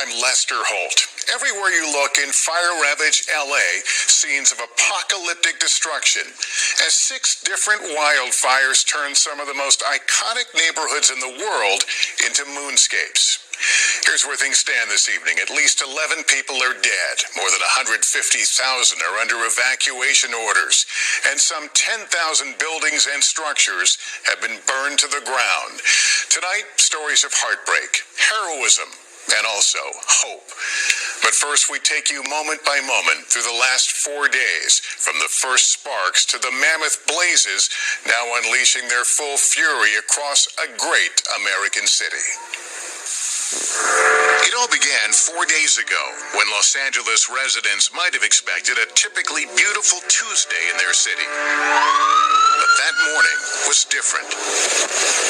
I'm Lester Holt. Everywhere you look in fire-ravaged LA, scenes of apocalyptic destruction, as 6 different wildfires turn some of the most iconic neighborhoods in the world into moonscapes. Here's where things stand this evening. At least 11 people are dead. More than 150,000 are under evacuation orders. And some 10,000 buildings and structures have been burned to the ground. Tonight, stories of heartbreak, heroism, and also hope. But first, we take you moment by moment through the last 4 days, from the first sparks to the mammoth blazes now unleashing their full fury across a great American city. It all began 4 days ago when Los Angeles residents might have expected a typically beautiful Tuesday in their city. But that morning was different.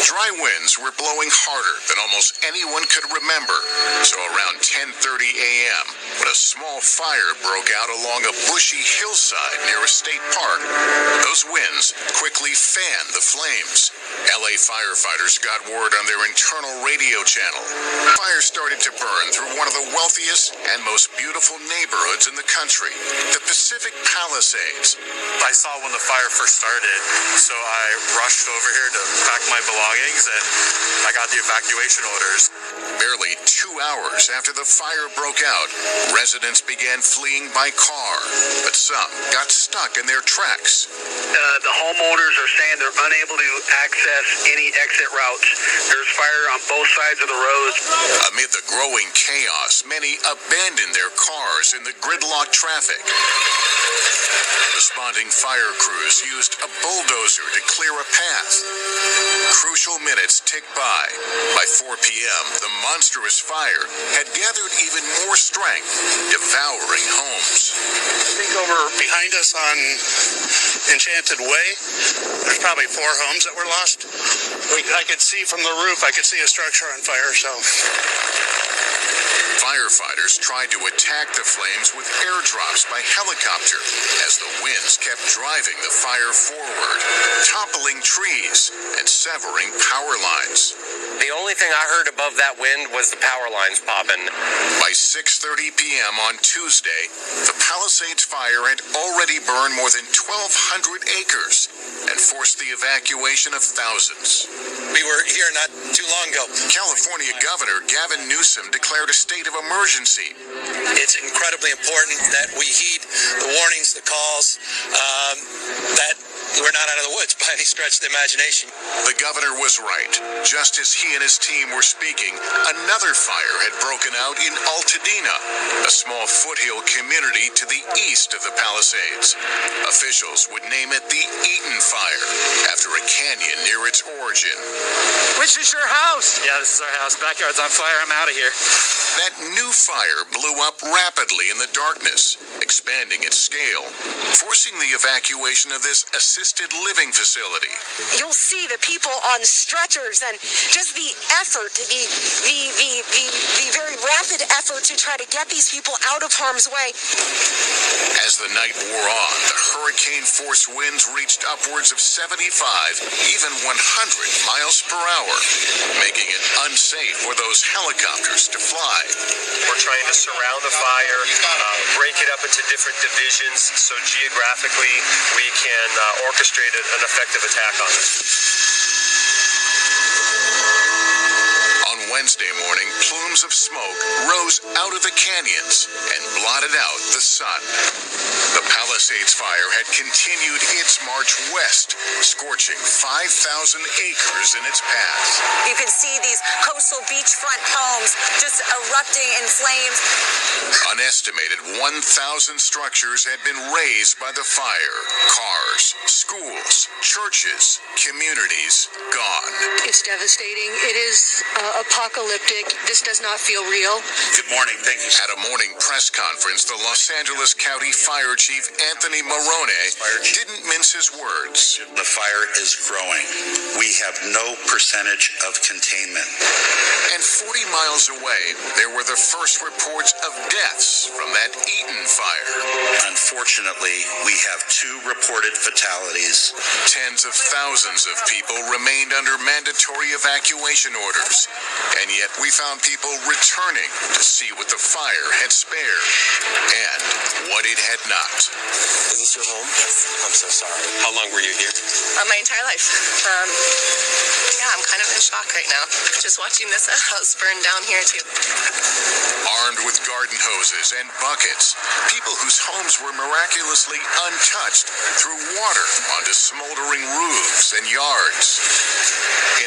Dry winds were blowing harder than almost anyone could remember. So around 10:30 a.m., when a small fire broke out along a bushy hillside near a state park, those winds quickly fanned the flames. LA firefighters got word on their internal radio channel. Fire started to burn through one of the wealthiest and most beautiful neighborhoods in the country, the Pacific Palisades. I saw when the fire first started, so I rushed over here to pack my belongings, and I got the evacuation orders. Barely 2 hours after the fire broke out, residents began fleeing by car, but some got stuck in their tracks. The homeowners are saying they're unable to access any exit routes. There's fire on both sides of the road. Amid the growing chaos, many abandoned their cars in the gridlocked traffic. Responding fire crews used a bulldozer to clear a path. Crucial minutes ticked by. By 4 p.m., the monstrous fire had gathered even more strength, devouring homes. I think over behind us on Enchanted Way, there's probably 4 homes that were lost. I could see from the roof, I could see a structure on fire, so. Firefighters tried to attack the flames with airdrops by helicopter as the winds kept driving the fire forward, toppling trees and severing power lines. The only thing I heard above that wind was the power lines popping. By 6:30 p.m. on Tuesday, the Palisades fire had already burned more than 1,200 acres and forced the evacuation of thousands. We were here not too long ago. California Governor Gavin Newsom declared a state of emergency. It's incredibly important that we heed the warnings, the calls, that we're not out of the woods by any stretch of the imagination. The governor was right. Just as he and his team were speaking, another fire had broken out in Altadena, a small foothill community to the east of the Palisades. Officials would name it the Eaton Fire, after a canyon near its origin. Which is your house? Yeah, this is our house. Backyard's on fire. I'm out of here. That new fire blew up rapidly in the darkness, expanding its scale, forcing the evacuation of this assisted living facility. You'll see the people on stretchers and just the effort, the very rapid effort to try to get these people out of harm's way. As the night wore on, the hurricane-force winds reached upwards of 75, even 100 miles per hour, making it unsafe for those helicopters to fly. We're trying to surround the fire, break it up into different divisions so geographically we can orchestrate an effective attack on it. On Wednesday morning, plumes of smoke rose out of the canyons and blotted out the sun. The Palisades fire had continued its march west, scorching 5,000 acres in its path. You can see these coastal beachfront homes just erupting in flames. An estimated 1,000 structures had been razed by the fire. Cars, schools, churches, communities gone. It's devastating. It is apocalyptic. This does not feel real. Good morning. Thank you. At a morning press conference, the Los Angeles County Fire Chief Anthony Marone didn't mince his words. The fire is growing. We have no percentage of containment. And 40 miles away, there were the first reports of deaths from that Eaton fire. Unfortunately, we have 2 reported fatalities. Tens of thousands of people remained under mandatory evacuation orders. And yet we found people returning to see what the fire had spared and what it had not. Is this your home? Yes. I'm so sorry. How long were you here? My entire life. Yeah, I'm kind of in shock right now. Just watching this house burn down here too. Armed with garden hoses and buckets, people whose homes were miraculously untouched threw water onto smoldering roofs and yards.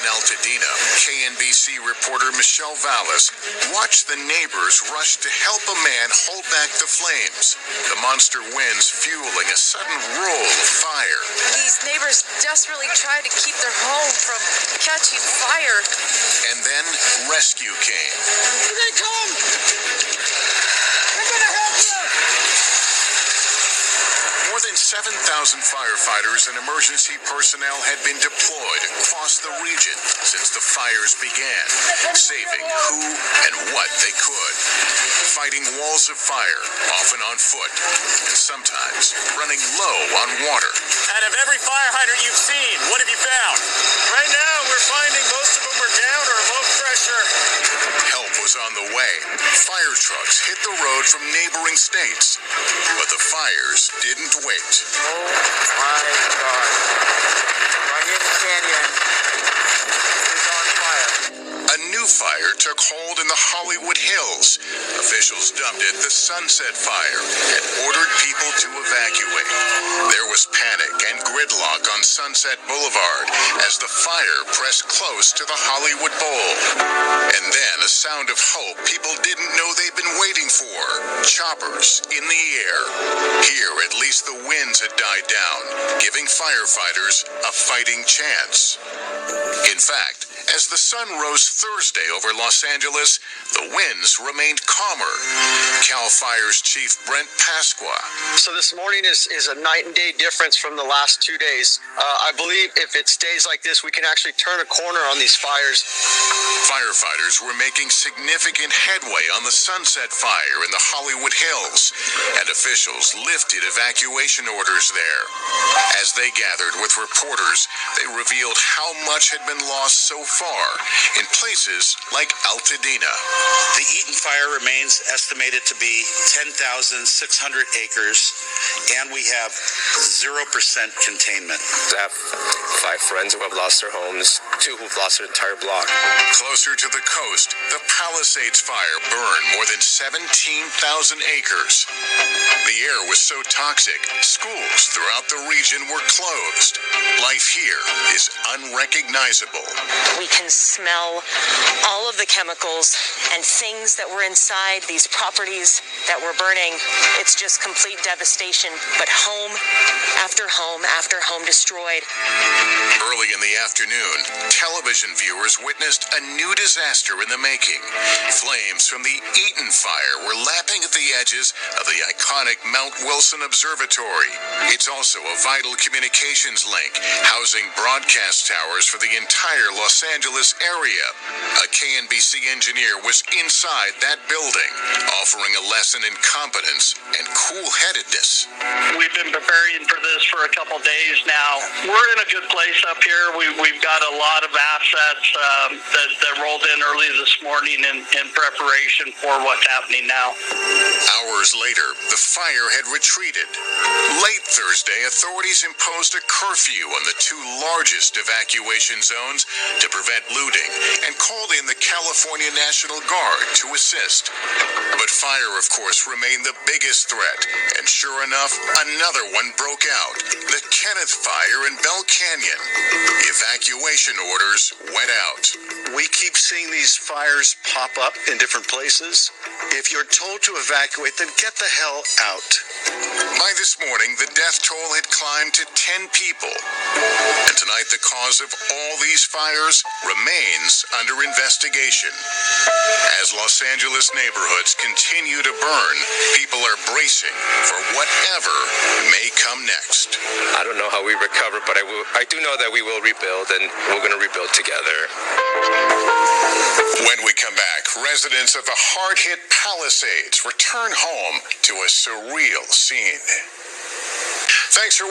In Altadena, KNBC reporter Michelle Vallis watched the neighbors rush to help a man hold back the flames, the monster winds fueling a sudden roll of fire. These neighbors desperately try to keep their home from catching fire. And then rescue came. Here they come! We're gonna help you! More than 7,000 firefighters and emergency personnel had been deployed across the region since the fires began, saving who and what they could. Fighting walls of fire, often on foot, and sometimes running low on water. Out of every fire hydrant you've seen, what have you found? Right now, we're finding most of them are down or low pressure. Help was on the way. Fire trucks hit the road from neighboring states, but the fires didn't wait. Oh my God. Runyon Canyon is on fire. A new fire took hold in the Hollywood Hills. Officials dubbed it the Sunset Fire and ordered people to evacuate. There was panic and gridlock on Sunset Boulevard as the fire pressed close to the Hollywood Bowl. And then a sound of hope people didn't know they'd been waiting for. Choppers in the air. Here, at least the winds had died down, giving firefighters a fighting chance. In fact, as the sun rose Thursday over Los Angeles, the winds remained calmer. CAL FIRE's Chief Brent Pasqua. So this morning is a night and day difference from the last 2 days. I believe if it stays like this, we can actually turn a corner on these fires. Firefighters were making significant headway on the Sunset Fire in the Hollywood Hills, and officials lifted evacuation orders there. As they gathered with reporters, they revealed how much had been lost so far in places like Altadena. The Eaton fire remains estimated to be 10,600 acres, and we have 0% containment. I have 5 friends who have lost their homes, 2 who've lost their entire block. Closer to the coast, the Palisades fire burned more than 17,000 acres. The air was so toxic, schools throughout the region were closed. Life here is unrecognizable. We can smell all of the chemicals and things that were inside these properties that were burning. It's just complete devastation, but home after home after home destroyed. Early in the afternoon, television viewers witnessed a new disaster in the making. Flames from the Eaton fire were lapping at the edges of the iconic Mount Wilson Observatory. It's also a vital communications link, housing broadcast towers for the entire Los Angeles area. A KNBC engineer was inside that building, offering a lesson in competence and cool-headedness. We've been preparing for this for a couple days now. We're in a good place up here. We've got a lot of assets that rolled in early this morning in preparation for what's happening now. Hours later, the fire had retreated. Late Thursday, authorities imposed a curfew on the 2 largest evacuation zones to prevent looting and called in the California National Guard to assist. But fire, of course, remained the biggest threat, and sure enough, another one broke out, the Kenneth Fire in Bell Canyon. Evacuation orders went out. We keep seeing these fires pop up in different places. If you're told to evacuate, then get the hell out. By this morning, the death toll had climbed to 10 people. And tonight, the cause of all these fires remains under investigation. As Los Angeles neighborhoods continue to burn, people are bracing for whatever may come next. I don't know how we recover, but I do know that we will rebuild, and we're going to rebuild together. When we come back, residents of the hard-hit Palisades return home to a surreal scene. Thanks for